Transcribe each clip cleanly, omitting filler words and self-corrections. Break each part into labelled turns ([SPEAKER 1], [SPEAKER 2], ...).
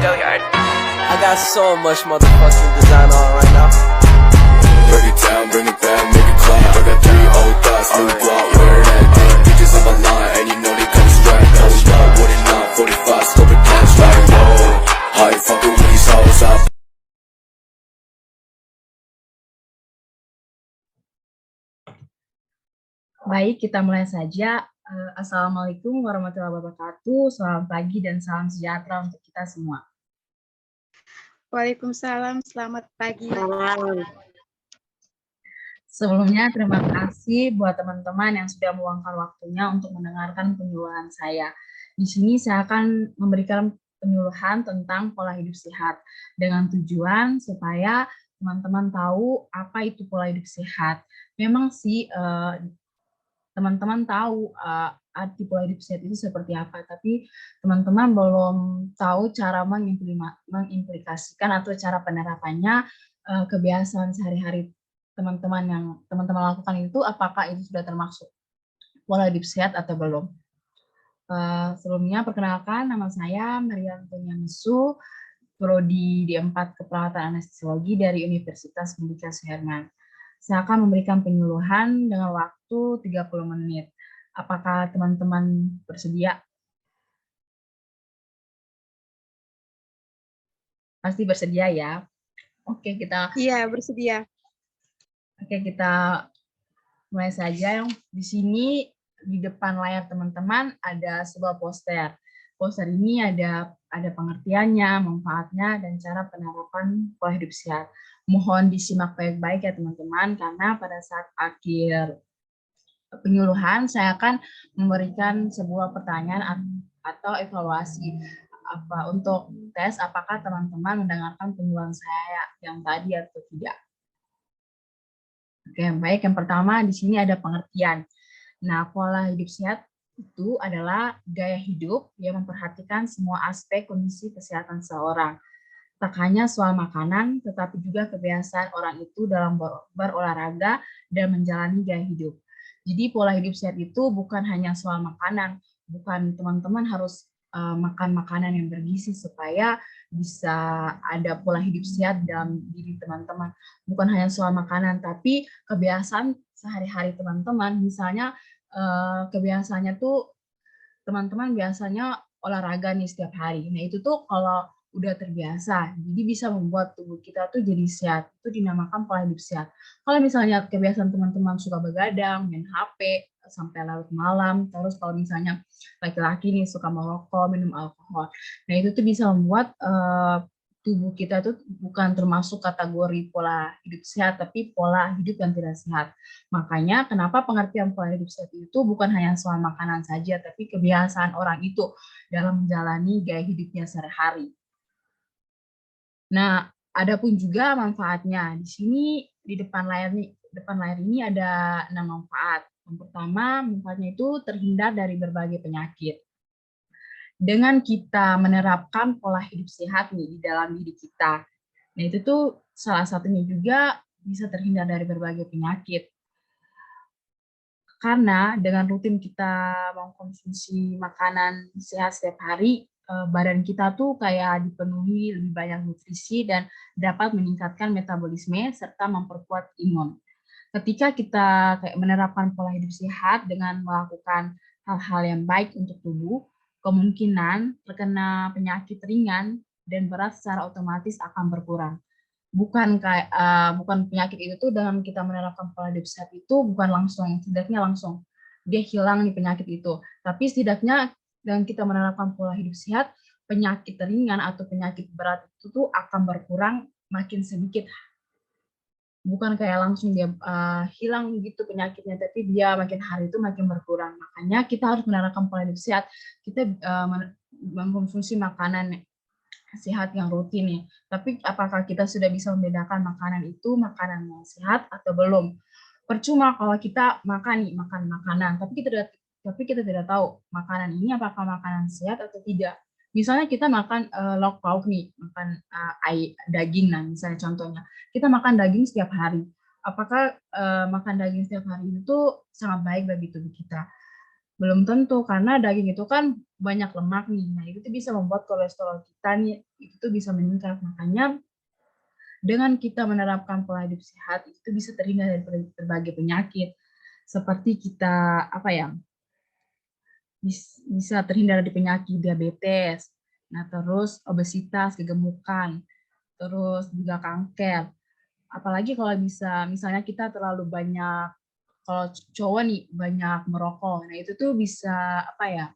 [SPEAKER 1] I got so much motherfucking design on right now.
[SPEAKER 2] Break it down, bring it back, make it clap. I got 3 old thoughts, new block, where that day. Bitches on my line, and you know they come straight. Hold up, what it not, 45, scope it cash like whoa. How you fucking with these hoes up?
[SPEAKER 3] Baik, kita mulai saja. Assalamualaikum warahmatullahi wabarakatuh. Selamat pagi dan salam sejahtera untuk kita semua.
[SPEAKER 4] Waalaikumsalam, selamat pagi.
[SPEAKER 3] Sebelumnya, terima kasih buat teman-teman yang sudah meluangkan waktunya untuk mendengarkan penyuluhan saya. Di sini saya akan memberikan penyuluhan tentang pola hidup sehat dengan tujuan supaya teman-teman tahu apa itu pola hidup sehat. Memang sih teman-teman tahu arti pola hidup sehat itu seperti apa, tapi teman-teman belum tahu cara mengimplikasikan atau cara penerapannya kebiasaan sehari-hari teman-teman yang teman-teman lakukan itu, apakah itu sudah termasuk pola hidup sehat atau belum. Sebelumnya, perkenalkan, nama saya Marianto Mesu, Prodi D4 Keperawatan Anestesiologi dari Universitas Pendidikan Suherman. Saya akan memberikan penyuluhan dengan waktu 30 menit. Apakah teman-teman bersedia? Pasti bersedia ya? Oke, kita...
[SPEAKER 4] Iya, bersedia.
[SPEAKER 3] Oke, kita mulai saja. Di sini, di depan layar teman-teman, ada sebuah poster. Poster ini ada pengertiannya, manfaatnya, dan cara penerapan pola hidup sehat. Mohon disimak baik-baik ya teman-teman, karena pada saat akhir penyuluhan saya akan memberikan sebuah pertanyaan atau evaluasi untuk tes apakah teman-teman mendengarkan penyuluhan saya yang tadi atau tidak. Oke, baik. Yang pertama di sini ada pengertian. Nah, pola hidup sehat itu adalah gaya hidup yang memperhatikan semua aspek kondisi kesehatan seseorang. Tak hanya soal makanan, tetapi juga kebiasaan orang itu dalam berolahraga dan menjalani gaya hidup. Jadi pola hidup sehat itu bukan hanya soal makanan, bukan teman-teman harus makan makanan yang bergizi supaya bisa ada pola hidup sehat dalam diri teman-teman. Bukan hanya soal makanan, tapi kebiasaan sehari-hari teman-teman. Misalnya kebiasaannya tuh teman-teman biasanya olahraga nih setiap hari. Nah itu tuh kalau udah terbiasa, jadi bisa membuat tubuh kita tuh jadi sehat. Itu dinamakan pola hidup sehat. Kalau misalnya kebiasaan teman-teman suka begadang, main HP sampai larut malam, terus kalau misalnya laki-laki nih suka merokok, minum alkohol, nah itu tuh bisa membuat tubuh kita tuh bukan termasuk kategori pola hidup sehat, tapi pola hidup yang tidak sehat. Makanya kenapa pengertian pola hidup sehat itu bukan hanya soal makanan saja, tapi kebiasaan orang itu dalam menjalani gaya hidupnya sehari-hari. Nah, ada pun juga manfaatnya. Di sini di depan layar ini ada 6 manfaat. Yang pertama, manfaatnya itu terhindar dari berbagai penyakit. Dengan kita menerapkan pola hidup sehat nih di dalam diri kita. Nah, itu tuh salah satunya juga bisa terhindar dari berbagai penyakit. Karena dengan rutin kita mengkonsumsi makanan sehat setiap hari, badan kita tuh kayak dipenuhi lebih banyak nutrisi dan dapat meningkatkan metabolisme serta memperkuat imun. Ketika kita kayak menerapkan pola hidup sehat dengan melakukan hal-hal yang baik untuk tubuh, kemungkinan terkena penyakit ringan dan berat secara otomatis akan berkurang. Bukan penyakit itu tuh dengan kita menerapkan pola hidup sehat itu bukan langsung, setidaknya langsung dia hilang nih penyakit itu. Tapi setidaknya dengan kita menerapkan pola hidup sehat, penyakit ringan atau penyakit berat itu tuh akan berkurang makin sedikit. Bukan kayak langsung dia hilang gitu penyakitnya, tapi dia makin hari itu makin berkurang. Makanya kita harus menerapkan pola hidup sehat. Kita mengkonsumsi makanan sehat yang rutin nih. Tapi apakah kita sudah bisa membedakan makanan itu makanan yang sehat atau belum? Percuma kalau kita makan makanan, tapi kita tidak tahu makanan ini apakah makanan sehat atau tidak. Misalnya kita makan lauk pauk nih, makan daging, nah misalnya contohnya, kita makan daging setiap hari. Apakah makan daging setiap hari itu sangat baik bagi tubuh kita? Belum tentu, karena daging itu kan banyak lemak nih. Nah, itu tuh bisa membuat kolesterol kita nih, itu tuh bisa meningkat. Makanya dengan kita menerapkan pola hidup sehat, itu bisa terhindar dari berbagai penyakit. Seperti kita, apa ya, bisa terhindar dari penyakit diabetes, nah terus obesitas, kegemukan, terus juga kanker. Apalagi kalau bisa, misalnya kita terlalu banyak, kalau cowok nih banyak merokok, nah itu tuh bisa apa ya,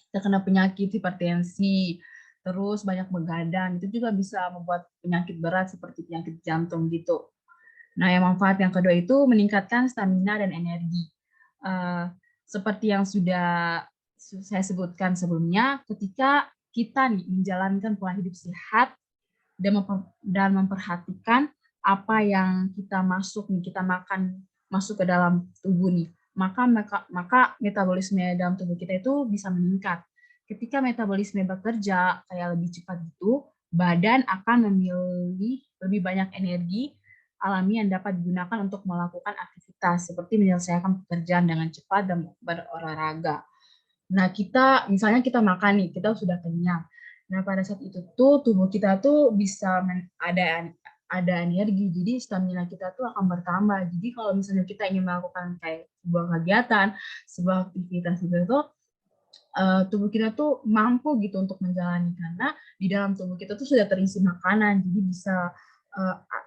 [SPEAKER 3] terkena penyakit hipertensi, terus banyak begadang, itu juga bisa membuat penyakit berat seperti penyakit jantung gitu. Nah, yang manfaat yang kedua itu meningkatkan stamina dan energi. Seperti yang sudah saya sebutkan sebelumnya, ketika kita nih menjalankan pola hidup sehat dan memperhatikan apa yang kita kita makan masuk ke dalam tubuh nih, maka metabolisme dalam tubuh kita itu bisa meningkat. Ketika metabolisme bekerja kayak lebih cepat gitu, badan akan memilih lebih banyak energi alami yang dapat digunakan untuk melakukan aktivitas seperti menyelesaikan pekerjaan dengan cepat dan berolahraga. Nah, misalnya kita makan nih, kita sudah kenyang. Nah, pada saat itu tuh tubuh kita tuh bisa ada energi, jadi stamina kita tuh akan bertambah. Jadi kalau misalnya kita ingin melakukan kayak sebuah kegiatan, sebuah aktivitas itu, tubuh kita tuh mampu gitu untuk menjalani, karena di dalam tubuh kita tuh sudah terisi makanan, jadi bisa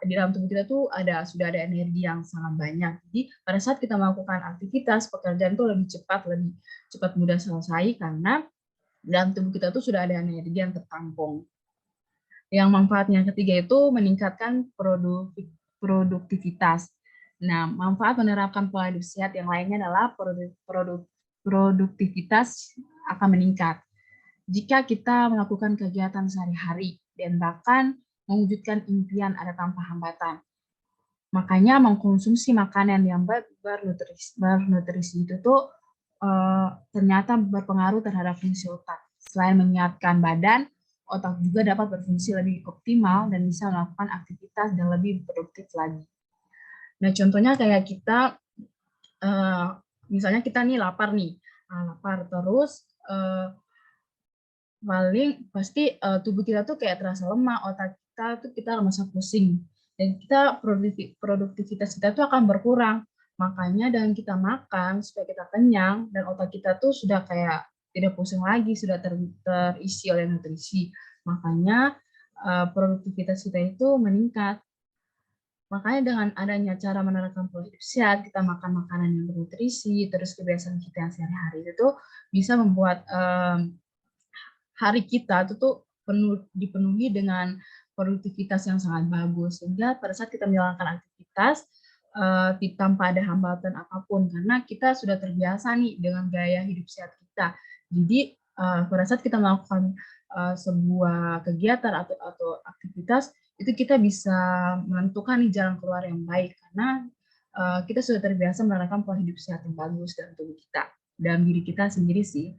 [SPEAKER 3] di dalam tubuh kita tuh sudah ada energi yang sangat banyak. Jadi pada saat kita melakukan aktivitas, pekerjaan tuh lebih cepat mudah selesai karena dalam tubuh kita tuh sudah ada energi yang tertampung. Yang manfaatnya ketiga itu meningkatkan produktivitas. Nah, manfaat menerapkan pola hidup sehat yang lainnya adalah produktivitas akan meningkat jika kita melakukan kegiatan sehari-hari dan bahkan mewujudkan impian ada tanpa hambatan. Makanya mengkonsumsi makanan yang bernutrisi itu tuh ternyata berpengaruh terhadap fungsi otak. Selain menyehatkan badan, otak juga dapat berfungsi lebih optimal dan bisa melakukan aktivitas dan lebih produktif lagi. Nah, contohnya kayak kita, misalnya kita nih lapar terus paling pasti tubuh kita tuh kayak terasa lemah, otak kita tuh kita merasa pusing, dan produktivitas kita tuh akan berkurang. Makanya dengan kita makan supaya kita kenyang dan otak kita tuh sudah kayak tidak pusing lagi, sudah terisi oleh nutrisi. Makanya produktivitas kita itu meningkat. Makanya dengan adanya cara menerapkan pola hidup sehat, kita makan makanan yang bernutrisi, terus kebiasaan kita yang sehari-hari itu tuh bisa membuat hari kita itu tuh dipenuhi dengan produktivitas yang sangat bagus, sehingga pada saat kita menjalankan aktivitas tanpa ada hambatan apapun, karena kita sudah terbiasa nih dengan gaya hidup sehat kita. Jadi pada saat kita melakukan sebuah kegiatan atau aktivitas, itu kita bisa menentukan nih jalan keluar yang baik, karena kita sudah terbiasa menerapkan pola hidup sehat yang bagus dalam tubuh kita, dalam diri kita sendiri sih.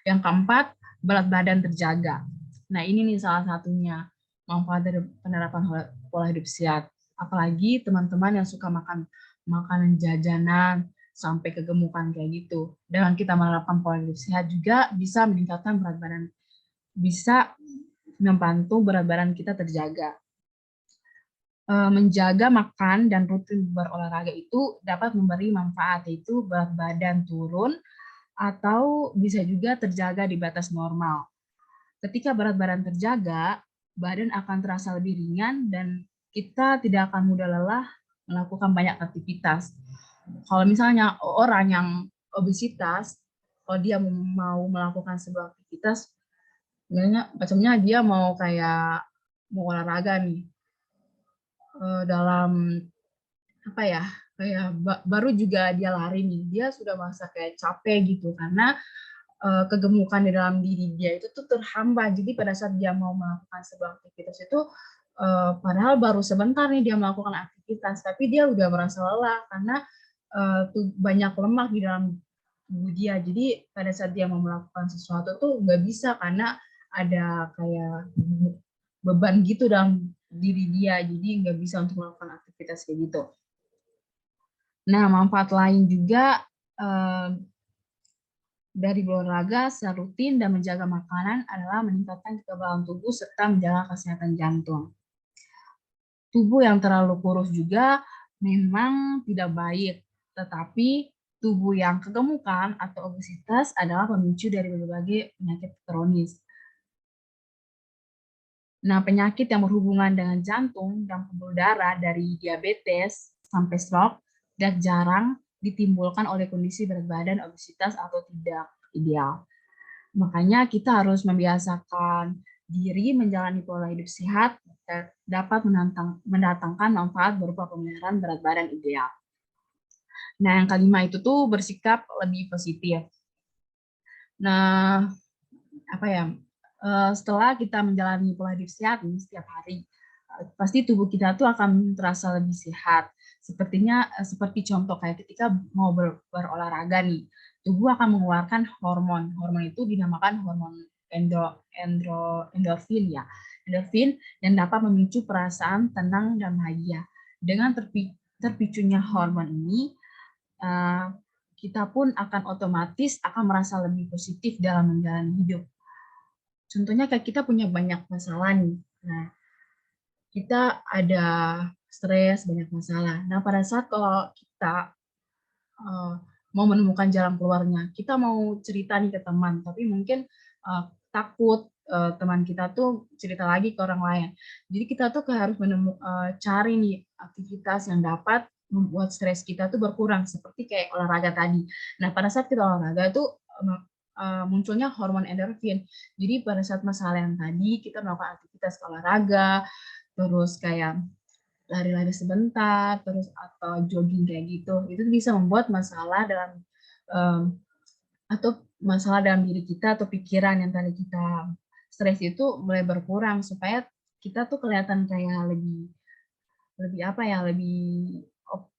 [SPEAKER 3] Yang keempat, berat badan terjaga. Nah, ini nih salah satunya manfaat dari penerapan pola hidup sehat. Apalagi teman-teman yang suka makan makanan jajanan sampai kegemukan kayak gitu. Dengan kita menerapkan pola hidup sehat juga bisa meningkatkan berat badan, bisa membantu berat badan kita terjaga. Menjaga makan dan rutin berolahraga itu dapat memberi manfaat, yaitu berat badan turun atau bisa juga terjaga di batas normal. Ketika berat badan terjaga, badan akan terasa lebih ringan dan kita tidak akan mudah lelah melakukan banyak aktivitas. Kalau misalnya orang yang obesitas, kalau dia mau melakukan sebuah aktivitas, macamnya dia mau olahraga nih, dalam apa ya, kayak baru juga dia lari nih, dia sudah merasa kayak capek gitu, karena kegemukan di dalam diri dia itu tuh terhambat. Jadi pada saat dia mau melakukan sebuah aktivitas itu, padahal baru sebentar nih dia melakukan aktivitas, tapi dia udah merasa lelah karena banyak lemak di dalam tubuh dia. Jadi pada saat dia mau melakukan sesuatu tuh nggak bisa, karena ada kayak beban gitu dalam diri dia, jadi nggak bisa untuk melakukan aktivitas kayak gitu. Nah, manfaat lain juga dari berolahraga secara rutin dan menjaga makanan adalah meningkatkan kekebalan tubuh serta menjaga kesehatan jantung. Tubuh yang terlalu kurus juga memang tidak baik, tetapi tubuh yang kegemukan atau obesitas adalah pemicu dari berbagai penyakit kronis. Nah, penyakit yang berhubungan dengan jantung dan pembuluh darah dari diabetes sampai stroke dan jarang ditimbulkan oleh kondisi berat badan, obesitas, atau tidak ideal. Makanya kita harus membiasakan diri menjalani pola hidup sehat dan dapat mendatangkan manfaat berupa pemeliharaan berat badan ideal. Nah, yang kelima itu tuh bersikap lebih positif. Nah, setelah kita menjalani pola hidup sehat nih setiap hari, pasti tubuh kita tuh akan terasa lebih sehat. Seperti contoh kayak ketika mau berolahraga nih, tubuh akan mengeluarkan hormon. Hormon itu dinamakan hormon endorfin ya. Endorfin yang dapat memicu perasaan tenang dan bahagia. Dengan terpicunya hormon ini, kita pun akan otomatis akan merasa lebih positif dalam menjalani hidup. Contohnya kayak kita punya banyak masalah nih. Nah, kita ada stres, banyak masalah. Nah, pada saat kalau kita mau menemukan jalan keluarnya, kita mau cerita nih ke teman, tapi mungkin takut teman kita tuh cerita lagi ke orang lain. Jadi kita tuh harus cari nih aktivitas yang dapat membuat stres kita tuh berkurang, seperti kayak olahraga tadi. Nah, pada saat kita olahraga tuh munculnya hormon endorfin. Jadi pada saat masalah yang tadi kita melakukan aktivitas olahraga, terus kayak lari-lari sebentar, terus atau jogging kayak gitu, itu bisa membuat masalah dalam diri kita atau pikiran yang tadi kita stres itu mulai berkurang, supaya kita tuh kelihatan kayak lebih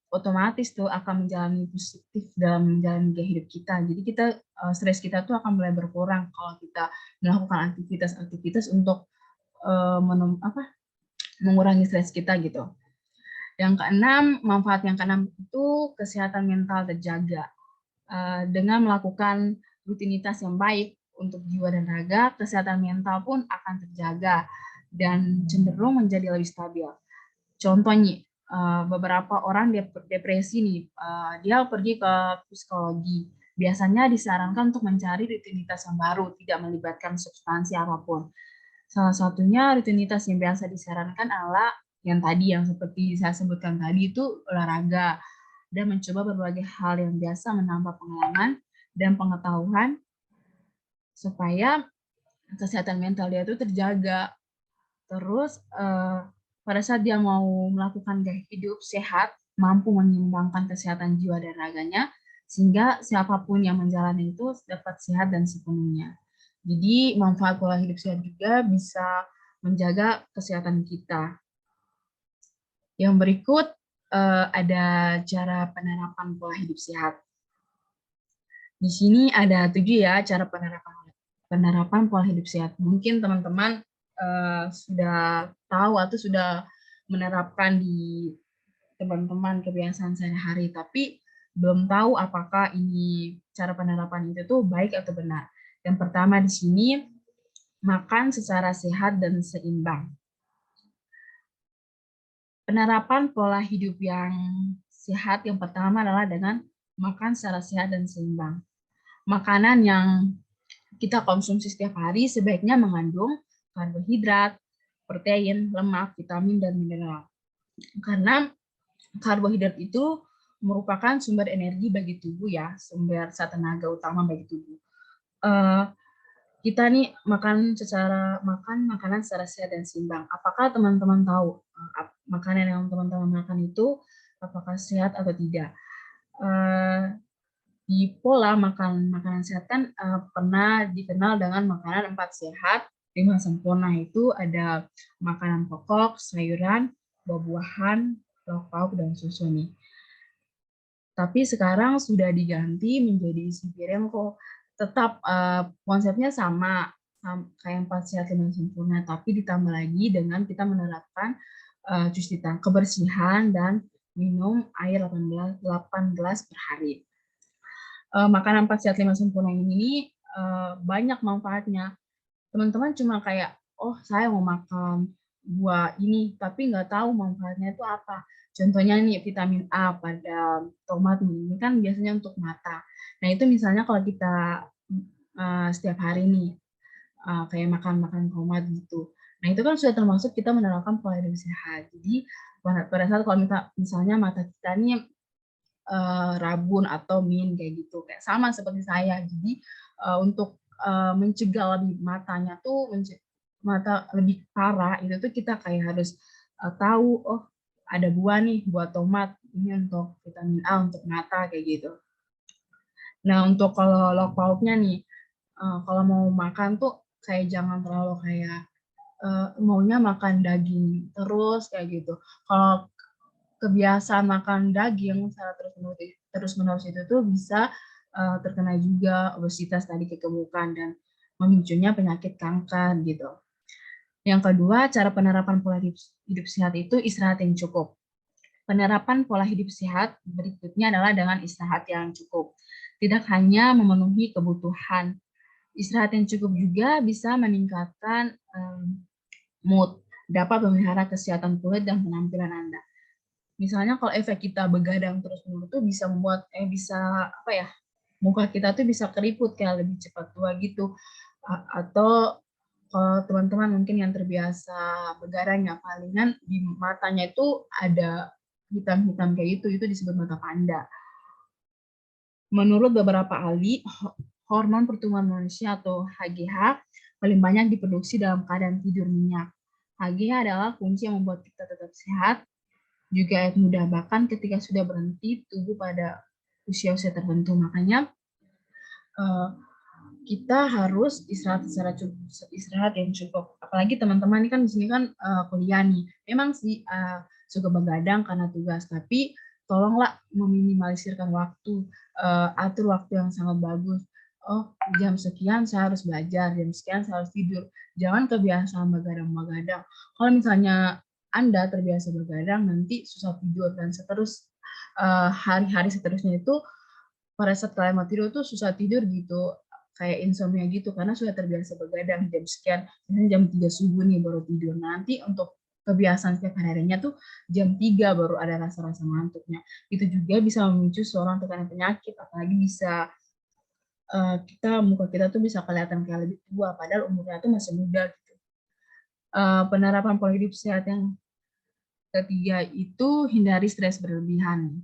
[SPEAKER 3] otomatis tuh akan menjalani positif dalam menjalani gaya hidup kita. Jadi kita stres kita tuh akan mulai berkurang kalau kita melakukan aktivitas untuk mengurangi stres kita gitu. Yang keenam, manfaat yang keenam itu kesehatan mental terjaga. Dengan melakukan rutinitas yang baik untuk jiwa dan raga, kesehatan mental pun akan terjaga dan cenderung menjadi lebih stabil. Contohnya, beberapa orang depresi nih, dia pergi ke psikologi. Biasanya disarankan untuk mencari rutinitas yang baru, tidak melibatkan substansi apapun. Salah satunya rutinitas yang biasa disarankan adalah yang seperti saya sebutkan tadi itu olahraga, dan mencoba berbagai hal yang biasa menambah pengalaman dan pengetahuan supaya kesehatan mental dia itu terjaga. Terus pada saat dia mau melakukan gaya hidup sehat, mampu menyeimbangkan kesehatan jiwa dan raganya, sehingga siapapun yang menjalani itu dapat sehat dan sepenuhnya. Jadi manfaat pola hidup sehat juga bisa menjaga kesehatan kita. Yang berikut ada cara penerapan pola hidup sehat. Di sini ada 7 ya cara penerapan pola hidup sehat. Mungkin teman-teman sudah tahu atau sudah menerapkan di teman-teman kebiasaan sehari-hari, tapi belum tahu apakah ini cara penerapan itu tuh baik atau benar. Yang pertama di sini, makan secara sehat dan seimbang. Penerapan pola hidup yang sehat yang pertama adalah dengan makan secara sehat dan seimbang. Makanan yang kita konsumsi setiap hari sebaiknya mengandung karbohidrat, protein, lemak, vitamin, dan mineral. Karena karbohidrat itu merupakan sumber energi bagi tubuh ya, sumber tenaga utama bagi tubuh. Kita nih makan makanan secara sehat dan seimbang. Apakah teman-teman tahu makanan yang teman-teman makan itu apakah sehat atau tidak? Di pola makanan sehat kan pernah dikenal dengan makanan 4 sehat, 5 sempurna. Itu ada makanan pokok, sayuran, buah-buahan, lauk pauk, dan susu nih. Tapi sekarang sudah diganti menjadi isi piring kok. Tetap konsepnya sama kayak 4 sehat 5 sempurna, tapi ditambah lagi dengan kita menerapkan cuci tangan, kebersihan, dan minum air 8 gelas per hari. Makanan 4 sehat 5 sempurna ini banyak manfaatnya. Teman-teman cuma kayak, oh saya mau makan buah ini, tapi nggak tahu manfaatnya itu apa. Contohnya nih vitamin A pada tomat ini kan biasanya untuk mata. Nah itu misalnya kalau kita setiap hari nih kayak makan tomat gitu. Nah itu kan sudah termasuk kita menerapkan pola hidup sehat. Jadi pada saat kalau misalnya mata kita nih rabun atau min kayak gitu, kayak sama seperti saya. Jadi untuk mencegah lebih matanya tuh mata lebih parah itu tuh kita kayak harus tahu, oh ada buah nih, buah tomat ini untuk vitamin A untuk mata kayak gitu. Nah untuk kalau lauk pauknya nih, kalau mau makan tuh kayak jangan terlalu kayak maunya makan daging terus kayak gitu. Kalau kebiasaan makan daging secara terus-menerus itu tuh bisa terkena juga obesitas tadi kegemukan dan memicunya penyakit kanker gitu. Yang kedua, cara penerapan pola hidup sehat itu istirahat yang cukup. Penerapan pola hidup sehat berikutnya adalah dengan istirahat yang cukup. Tidak hanya memenuhi kebutuhan. Istirahat yang cukup juga bisa meningkatkan mood, dapat memelihara kesehatan kulit dan penampilan Anda. Misalnya kalau efek kita begadang terus-menerus tuh bisa membuat muka kita tuh bisa keriput kayak lebih cepat tua gitu. Atau kalau teman-teman mungkin yang terbiasa begadang ya palingan di matanya itu ada hitam-hitam kayak itu disebut mata panda. Menurut beberapa ahli, hormon pertumbuhan manusia atau HGH paling banyak diproduksi dalam keadaan tidur nyenyak. HGH adalah kunci yang membuat kita tetap sehat, juga mudah bahkan ketika sudah berhenti tubuh pada usia-usia tertentu. Makanya kita harus istirahat yang cukup. Apalagi teman-teman ini kan di sini kan kuliah nih. Memang sih suka begadang karena tugas, tapi tolonglah meminimalisirkan waktu, atur waktu yang sangat bagus. Oh, jam sekian saya harus belajar, jam sekian saya harus tidur. Jangan kebiasaan begadang-begadang. Kalau misalnya Anda terbiasa begadang, nanti susah tidur dan hari-hari seterusnya itu pada saat kalian mau tidur tuh susah tidur gitu, kayak insomnia gitu karena sudah terbiasa begadang jam sekian, misalnya jam 3 subuh nih baru tidur. Nanti untuk kebiasaan setiap harinya tuh jam 3 baru ada rasa-rasa ngantuknya. Itu juga bisa memicu seorang terkena penyakit, apalagi bisa muka kita tuh bisa kelihatan kayak lebih tua padahal umurnya tuh masih muda gitu. Penerapan pola hidup sehat yang ketiga itu hindari stres berlebihan.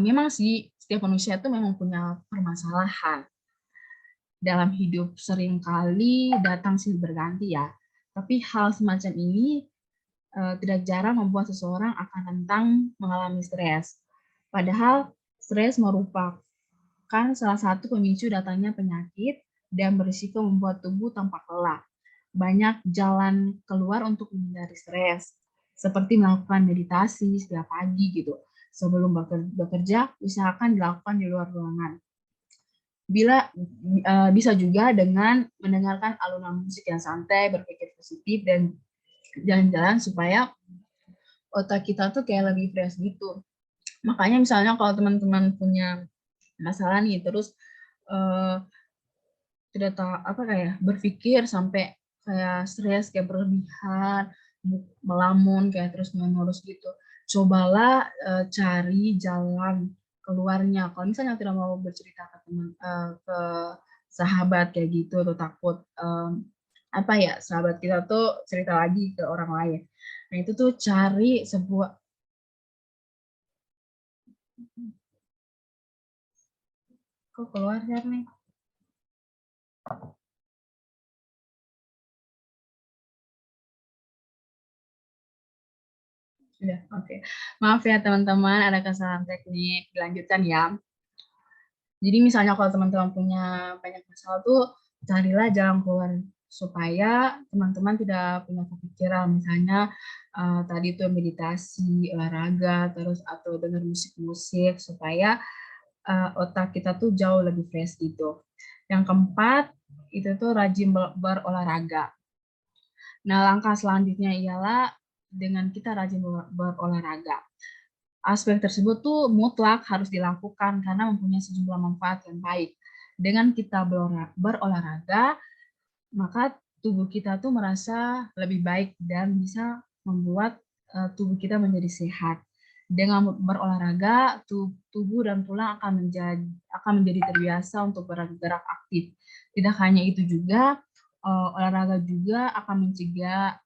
[SPEAKER 3] Memang sih setiap manusia itu memang punya permasalahan dalam hidup, seringkali datang silih berganti ya. Tapi hal semacam ini tidak jarang membuat seseorang akan rentan mengalami stres. Padahal stres merupakan salah satu pemicu datangnya penyakit dan berisiko membuat tubuh tampak lelah. Banyak jalan keluar untuk menghindari stres, seperti melakukan meditasi setiap pagi gitu. Sebelum bekerja, usahakan dilakukan di luar ruangan. Bisa juga dengan mendengarkan alunan musik yang santai, berpikir positif, dan jalan-jalan supaya otak kita tuh kayak lebih fresh gitu. Makanya misalnya kalau teman-teman punya masalah nih, terus tidak tahu berpikir sampai kayak stres, kayak berlebihan, melamun kayak terus menerus gitu. Cobalah cari jalan keluarnya. Kalau misalnya tidak mau bercerita ke ke sahabat kayak gitu atau takut sahabat kita tuh cerita lagi ke orang lain. Nah itu tuh cari sebuah kok keluar nih. Sudah, oke. Maaf ya teman-teman, ada kesalahan teknik. Dilanjutkan ya. Jadi misalnya kalau teman-teman punya banyak masalah tuh, carilah jalan keluar supaya teman-teman tidak punya kepikiran. Misalnya tadi tuh meditasi, olahraga, terus atau dengar musik-musik supaya otak kita tuh jauh lebih fresh gitu. Yang keempat, itu tuh rajin berolahraga. Nah, langkah selanjutnya ialah dengan kita rajin berolahraga. aspek tersebut tuh mutlak harus dilakukan karena mempunyai sejumlah manfaat yang baik. Dengan kita berolahraga, maka tubuh kita tuh merasa lebih baik dan bisa membuat tubuh kita menjadi sehat. Dengan berolahraga, tubuh dan tulang akan menjadi terbiasa untuk bergerak aktif. Tidak hanya itu juga, olahraga juga akan mencegah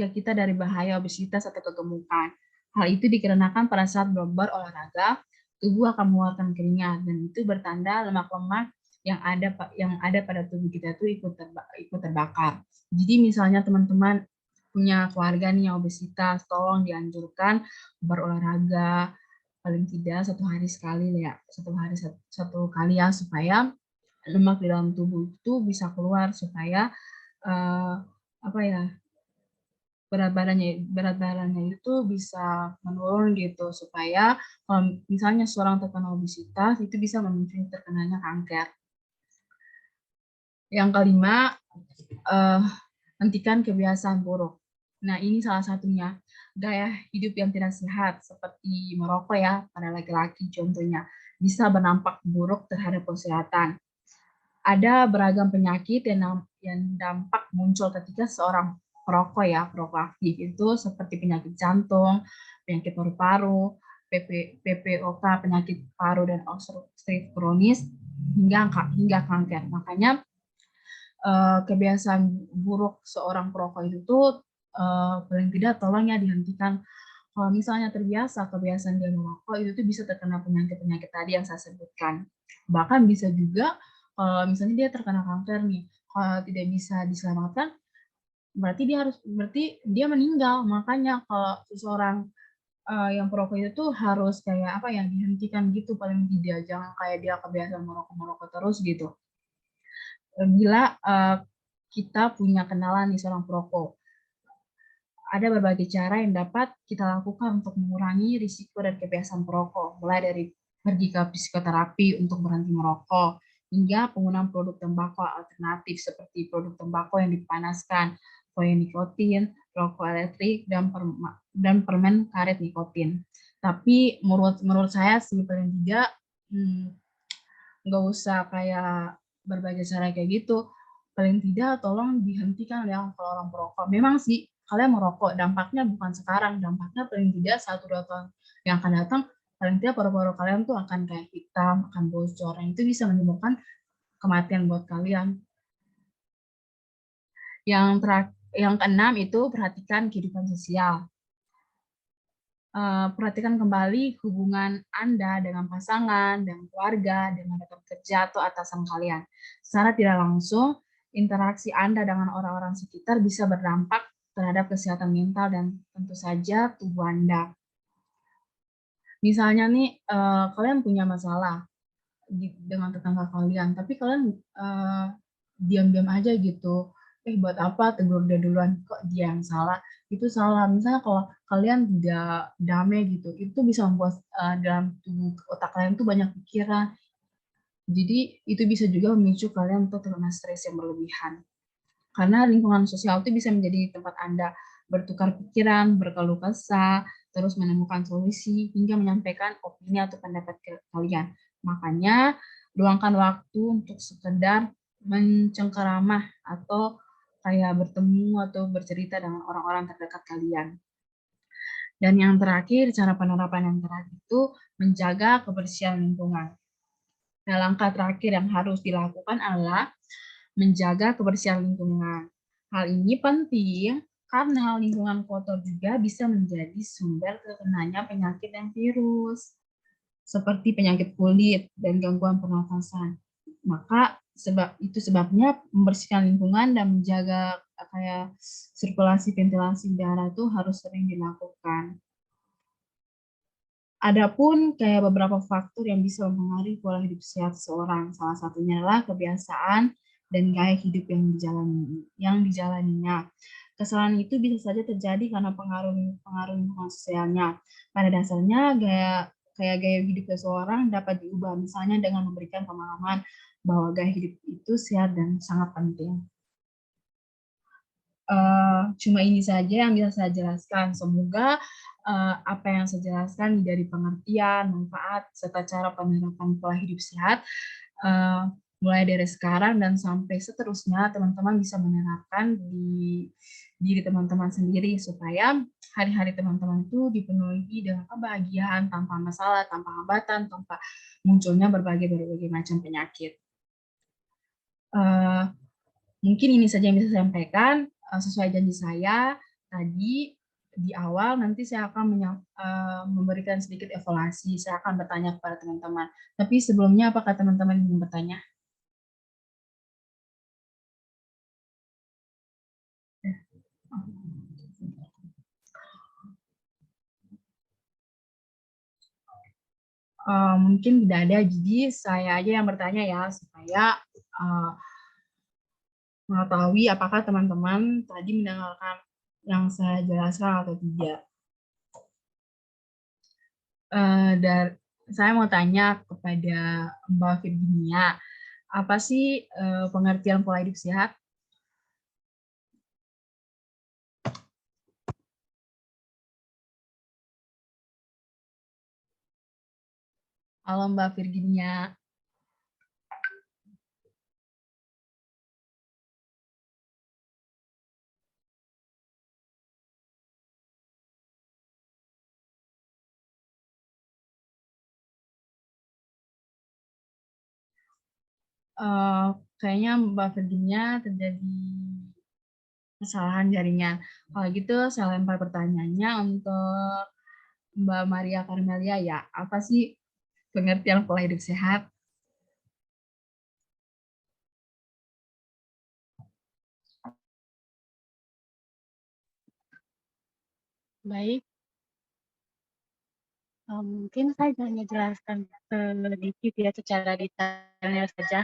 [SPEAKER 3] kita dari bahaya obesitas atau kegemukan. Hal itu dikarenakan pada saat berolahraga, tubuh akan mengeluarkan keringat dan itu bertanda lemak-lemak yang ada pada tubuh kita itu ikut terbakar. Jadi misalnya teman-teman punya keluarga nih yang obesitas, tolong dianjurkan berolahraga paling tidak satu hari ya, supaya lemak di dalam tubuh itu bisa keluar, supaya apa ya, berat badannya itu bisa menurun gitu, supaya kalau misalnya seorang terkena obesitas itu bisa memicu terkenanya kanker. Yang kelima, hentikan kebiasaan buruk. Nah, ini salah satunya, gaya hidup yang tidak sehat seperti merokok ya, pada laki-laki contohnya, bisa berdampak buruk terhadap kesehatan. Ada beragam penyakit yang dampak muncul ketika seorang perokok aktif itu seperti penyakit jantung, penyakit paru-paru, PPOK, penyakit paru dan obstruktif kronis, hingga kanker. Makanya kebiasaan buruk seorang perokok itu tuh paling tidak tolong ya dihentikan. Kalau misalnya terbiasa kebiasaan dia merokok itu tuh bisa terkena penyakit-penyakit tadi yang saya sebutkan. Bahkan bisa juga misalnya dia terkena kanker nih, kalau tidak bisa diselamatkan, berarti dia meninggal. Makanya kalau seseorang yang perokok itu tuh harus kayak apa ya, dihentikan gitu paling tidak, jangan kayak dia kebiasaan merokok terus gitu. Bila kita punya kenalan nih seorang perokok, ada berbagai cara yang dapat kita lakukan untuk mengurangi risiko dan kebiasaan perokok, mulai dari pergi ke psikoterapi untuk berhenti merokok, hingga penggunaan produk tembakau alternatif seperti produk tembakau yang dipanaskan, koin nikotin, rokok elektrik, dan permen karet nikotin. Tapi menurut saya sih paling tidak nggak usah kayak berbagai cara kayak gitu. Paling tidak tolong dihentikan ya kalau orang perokok. Memang sih kalian merokok, dampaknya bukan sekarang, dampaknya paling tidak 1-2 tahun yang akan datang, paling tidak paru-paru kalian tuh akan kayak hitam, akan bocor, yang itu bisa menyebabkan kematian buat kalian. Yang keenam itu perhatikan kehidupan sosial. Perhatikan kembali hubungan Anda dengan pasangan, dengan keluarga, dengan rekan kerja atau atasan kalian. Secara tidak langsung, interaksi Anda dengan orang-orang sekitar bisa berdampak terhadap kesehatan mental dan tentu saja tubuh Anda. Misalnya nih, kalian punya masalah dengan tetangga kalian, tapi kalian diam-diam aja gitu. Buat apa tegur dia duluan, kok dia yang salah? Itu salah. Misalnya kalau kalian tidak damai gitu, itu bisa membuat dalam tubuh otak kalian tuh banyak pikiran. Jadi itu bisa juga memicu kalian untuk terkena stres yang berlebihan. Karena lingkungan sosial itu bisa menjadi tempat Anda bertukar pikiran, berkeluh kesah, terus menemukan solusi, hingga menyampaikan opini atau pendapat ke kalian. Makanya, luangkan waktu untuk sekedar mencengkeramah atau kayak bertemu atau bercerita dengan orang-orang terdekat kalian. Dan yang terakhir, cara penerapan yang terakhir itu menjaga kebersihan lingkungan. Nah, langkah terakhir yang harus dilakukan adalah menjaga kebersihan lingkungan. Hal ini penting karena lingkungan kotor juga bisa menjadi sumber terkenanya penyakit dan virus, seperti penyakit kulit dan gangguan pernafasan. Maka sebabnya membersihkan lingkungan dan menjaga kayak sirkulasi ventilasi udara itu harus sering dilakukan. Adapun kayak beberapa faktor yang bisa mempengaruhi pola hidup sehat seseorang, salah satunya adalah kebiasaan dan gaya hidup yang dijalaninya. Kesalahan itu bisa saja terjadi karena pengaruh lingkungan sosialnya. Pada dasarnya gaya hidup seseorang dapat diubah, misalnya dengan memberikan pemahaman bahwa gaya hidup itu sehat dan sangat penting. Cuma ini saja yang bisa saya jelaskan. Semoga apa yang saya jelaskan dari pengertian, manfaat, serta cara penerapan pola hidup sehat, mulai dari sekarang dan sampai seterusnya, teman-teman bisa menerapkan di diri teman-teman sendiri, supaya hari-hari teman-teman itu dipenuhi dengan kebahagiaan, tanpa masalah, tanpa hambatan, tanpa munculnya berbagai macam penyakit. Mungkin ini saja yang bisa saya sampaikan. Sesuai janji saya tadi di awal, nanti saya akan memberikan sedikit evaluasi. Saya akan bertanya kepada teman-teman. Tapi sebelumnya, apakah teman-teman ingin bertanya? Mungkin tidak ada, jadi saya aja yang bertanya ya, supaya mengetahui apakah teman-teman tadi mendengarkan yang saya jelaskan atau tidak. Dan saya mau tanya kepada Mbak Virginia, apa sih pengertian pola hidup sehat? Halo Mbak Virginia. Kayaknya Mbak Virginia terjadi kesalahan jaringan. Kalau gitu saya lempar pertanyaannya untuk Mbak Maria Carmelia ya. Apa sih pengertian pola hidup sehat?
[SPEAKER 5] Baik, mungkin saya hanya jelaskan sedikit ya secara detailnya saja.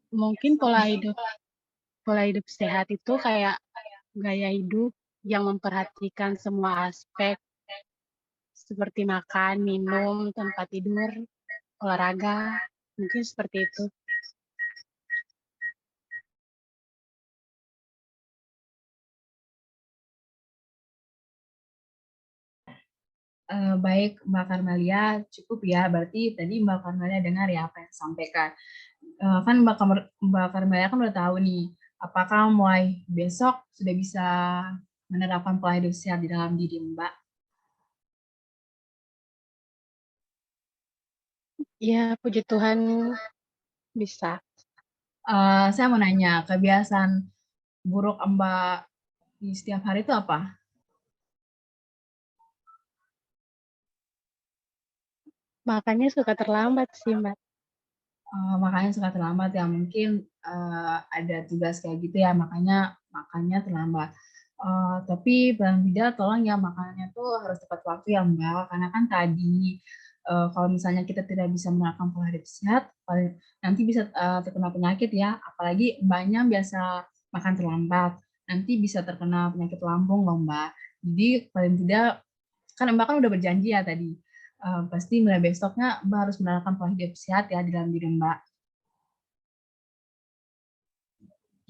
[SPEAKER 5] Mungkin pola hidup sehat itu kayak gaya hidup yang memperhatikan semua aspek seperti makan, minum, tempat tidur, olahraga, mungkin seperti itu.
[SPEAKER 3] Baik Mbak Carmelia, cukup ya. Berarti tadi Mbak Carmelia dengar ya apa yang disampaikan. Kan Mbak Carmelia kan udah tahu nih, apakah mulai besok sudah bisa menerapkan pola hidup sehat di dalam diri Mbak?
[SPEAKER 5] Ya, puji Tuhan bisa.
[SPEAKER 3] Saya mau nanya, kebiasaan buruk Mbak di setiap hari itu apa?
[SPEAKER 5] Makanya suka terlambat sih, Mbak.
[SPEAKER 3] Makanya suka terlambat ya, mungkin ada tugas kayak gitu ya, makanya makannya terlambat. Tapi paling tidak tolong ya makanannya tuh harus tepat waktu ya Mbak, karena kan tadi kalau misalnya kita tidak bisa menerapkan pola hidup sehat, nanti bisa terkena penyakit ya, apalagi Mbaknya biasa makan terlambat, nanti bisa terkena penyakit lambung loh Mbak. Jadi paling tidak, kan Mbak kan udah berjanji ya tadi, pasti mulai besoknya Mbak harus menerapkan pola hidup sehat ya di dalam diri Mbak.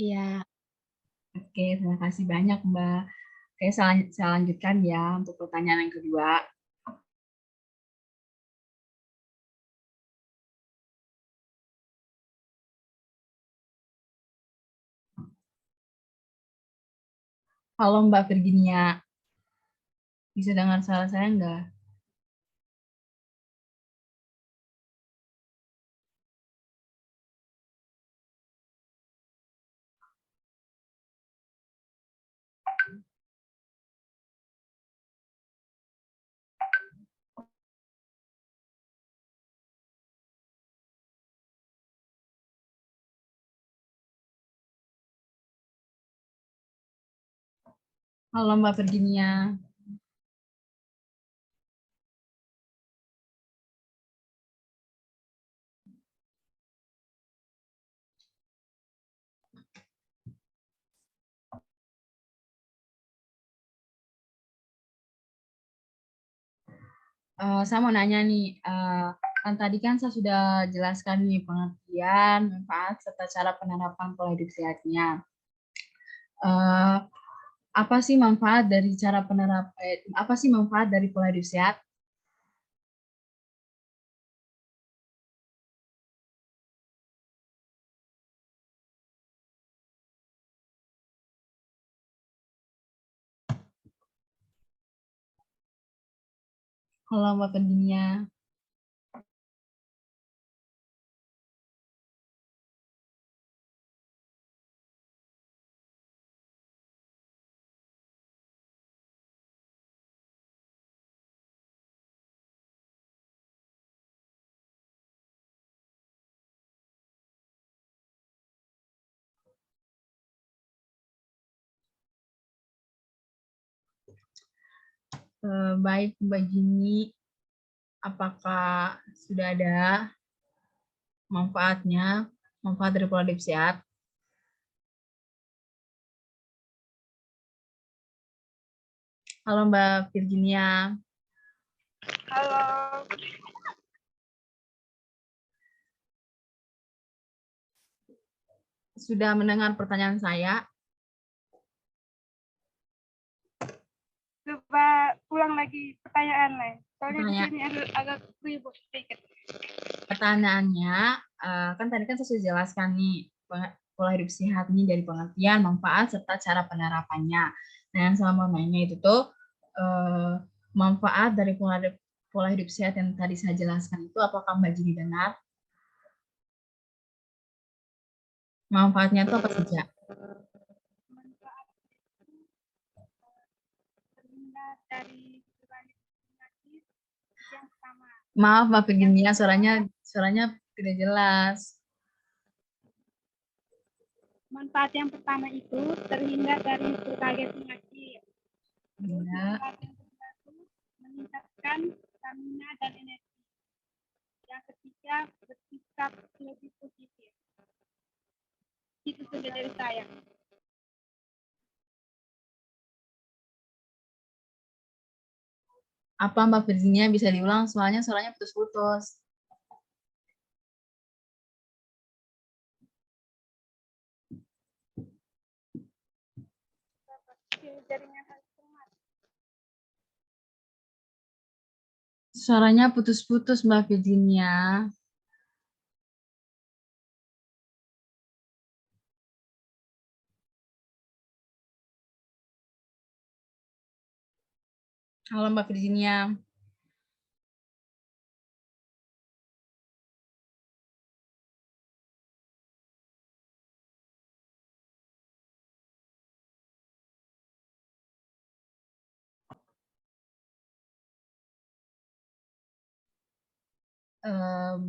[SPEAKER 5] Iya.
[SPEAKER 3] Oke, terima kasih banyak Mbak. Oke, saya lanjutkan ya untuk pertanyaan yang kedua. Halo Mbak Virginia, bisa dengar suara saya enggak? Halo Mbak Virginia. Saya mau nanya nih, kan tadi kan saya sudah jelaskan nih pengertian, manfaat, serta cara penerapan pola hidup sehatnya. Eh, apa sih manfaat dari cara apa sih manfaat dari pola hidup sehat? Kalau Mbak Virginia, baik Mbak Jini, apakah sudah ada manfaat dari pola hidup sehat? Halo Mbak Virginia.
[SPEAKER 4] Halo.
[SPEAKER 3] Sudah mendengar pertanyaan saya?
[SPEAKER 4] Coba ulang lagi pertanyaan lain. Soalnya di
[SPEAKER 3] Pertanyaan-
[SPEAKER 4] sini agak ribut sedikit.
[SPEAKER 3] Pertanyaannya, kan tadi kan saya sudah jelaskan nih, pola hidup sehat ini dari pengertian, manfaat, serta cara penerapannya. Nah, yang saya mau nanya itu tuh, manfaat dari pola hidup sehat yang tadi saya jelaskan itu, apakah Mbak Jini benar? Manfaatnya itu apa saja?
[SPEAKER 4] Manfaat terhindar dari berbagai penyakit yang pertama.
[SPEAKER 3] Maaf Mbak Virginia, suaranya tidak jelas.
[SPEAKER 4] Manfaat yang pertama itu terhindar dari berbagai penyakit. Terus
[SPEAKER 3] Ya.
[SPEAKER 4] manfaat yang kedua itu meningkatkan stamina dan energi. Yang ketiga bersikap lebih positif. Itu sudah dari saya.
[SPEAKER 3] Apa Mbak Virginia bisa diulang? Soalnya suaranya putus-putus.
[SPEAKER 4] Jaringan harus
[SPEAKER 3] Suaranya putus-putus Mbak Virginia. Halo Mbak Virginia.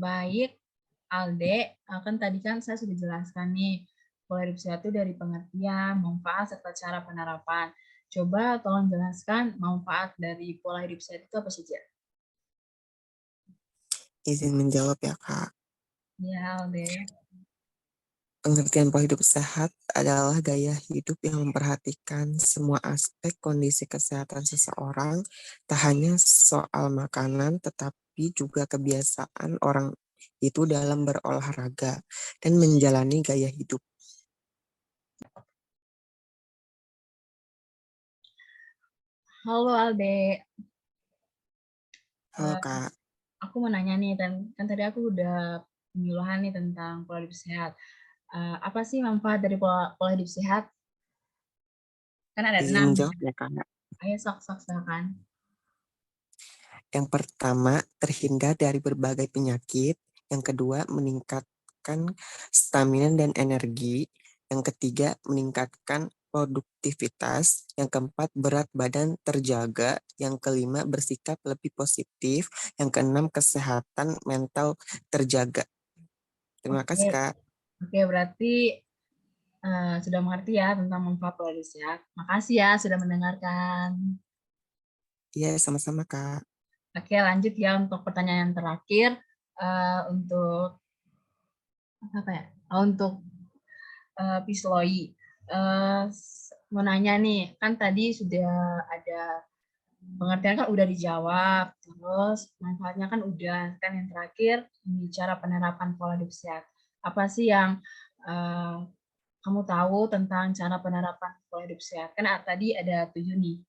[SPEAKER 3] Baik, Alde, kan tadi kan saya sudah jelaskan nih, pola hidup sehat itu dari pengertian, manfaat, serta cara penerapan. Coba tolong jelaskan manfaat dari pola hidup sehat itu apa saja?
[SPEAKER 6] Izin menjawab ya, Kak.
[SPEAKER 3] Ya, Alde.
[SPEAKER 6] Pengertian pola hidup sehat adalah gaya hidup yang memperhatikan semua aspek kondisi kesehatan seseorang, tak hanya soal makanan, tetapi juga kebiasaan orang itu dalam berolahraga dan menjalani gaya hidup.
[SPEAKER 3] Halo Alde.
[SPEAKER 6] Halo, Kak.
[SPEAKER 3] Aku mau nanya nih, kan tadi aku udah penyuluhan nih tentang pola hidup sehat. Apa sih manfaat dari pola hidup sehat? Kan ada
[SPEAKER 6] Izin
[SPEAKER 3] 6.
[SPEAKER 6] menjawab ya, Kak.
[SPEAKER 3] Ayo sok-sok silakan.
[SPEAKER 6] Yang pertama, terhindar dari berbagai penyakit. Yang kedua, meningkatkan stamina dan energi. Yang ketiga, meningkatkan produktivitas. Yang keempat, berat badan terjaga. Yang kelima, bersikap lebih positif. Yang keenam, kesehatan mental terjaga. Terima kasih, Kak.
[SPEAKER 3] Oke, berarti sudah mengerti ya tentang manfaat pola hidup sehat. Makasih ya sudah mendengarkan.
[SPEAKER 6] Iya, sama-sama, Kak.
[SPEAKER 3] Oke, lanjut ya untuk pertanyaan yang terakhir. Untuk apa ya? Untuk Pisloi. Mau nanya nih, kan tadi sudah ada pengertian kan udah dijawab, terus manfaatnya kan udah, kan yang terakhir ini cara penerapan pola hidup sehat. Apa sih yang kamu tahu tentang cara penerapan pola hidup sehat? Kan tadi ada 7 nih.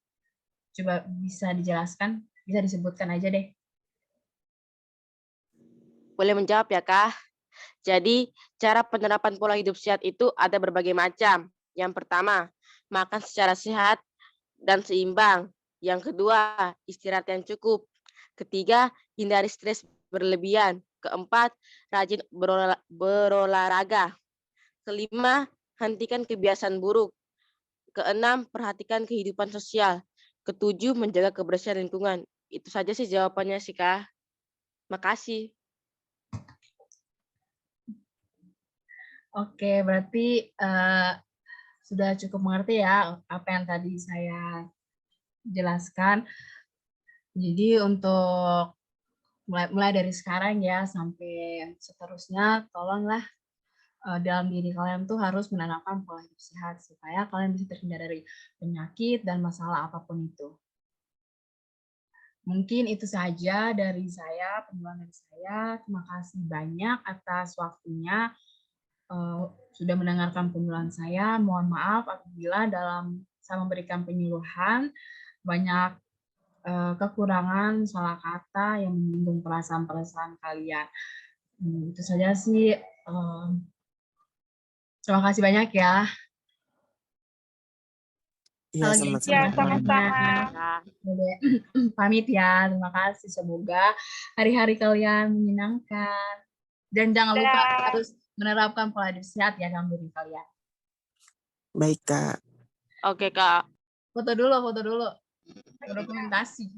[SPEAKER 3] Coba bisa dijelaskan, bisa disebutkan aja deh.
[SPEAKER 7] Boleh menjawab ya, Kak? Jadi, cara penerapan pola hidup sehat itu ada berbagai macam. Yang pertama, makan secara sehat dan seimbang. Yang kedua, istirahat yang cukup. Ketiga, hindari stres berlebihan. Keempat, rajin berolahraga. Kelima, hentikan kebiasaan buruk. Keenam, perhatikan kehidupan sosial. Ketujuh, menjaga kebersihan lingkungan. Itu saja sih jawabannya sih, Kak. Makasih.
[SPEAKER 3] Oke, berarti sudah cukup mengerti ya apa yang tadi saya jelaskan. Jadi untuk mulai dari sekarang ya sampai seterusnya, tolonglah dalam diri kalian tuh harus menanamkan pola hidup sehat supaya kalian bisa terhindar dari penyakit dan masalah apapun itu. Mungkin itu saja dari saya, penjelasan dari saya. Terima kasih banyak atas waktunya. Sudah mendengarkan penjelasan saya. Mohon maaf apabila dalam saya memberikan penyuluhan banyak kekurangan, salah kata yang menyinggung perasaan-perasaan kalian. Itu saja sih. Terima kasih banyak ya.
[SPEAKER 6] Iya,
[SPEAKER 3] Kalau
[SPEAKER 6] sama-sama.
[SPEAKER 3] gitu,
[SPEAKER 4] Ya, sama-sama.
[SPEAKER 3] boleh pamit ya. Terima kasih. Semoga hari-hari kalian menyenangkan. Dan jangan lupa harus menerapkan pola hidup sehat ya dalam diri kalian.
[SPEAKER 6] Baik, Kak.
[SPEAKER 7] Oke, Kak.
[SPEAKER 3] Foto dulu. Dokumentasi.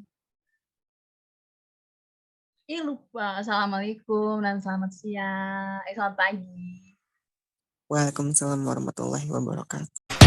[SPEAKER 3] Lupa. Assalamualaikum dan selamat siang. Selamat pagi.
[SPEAKER 6] Waalaikumsalam warahmatullahi wabarakatuh.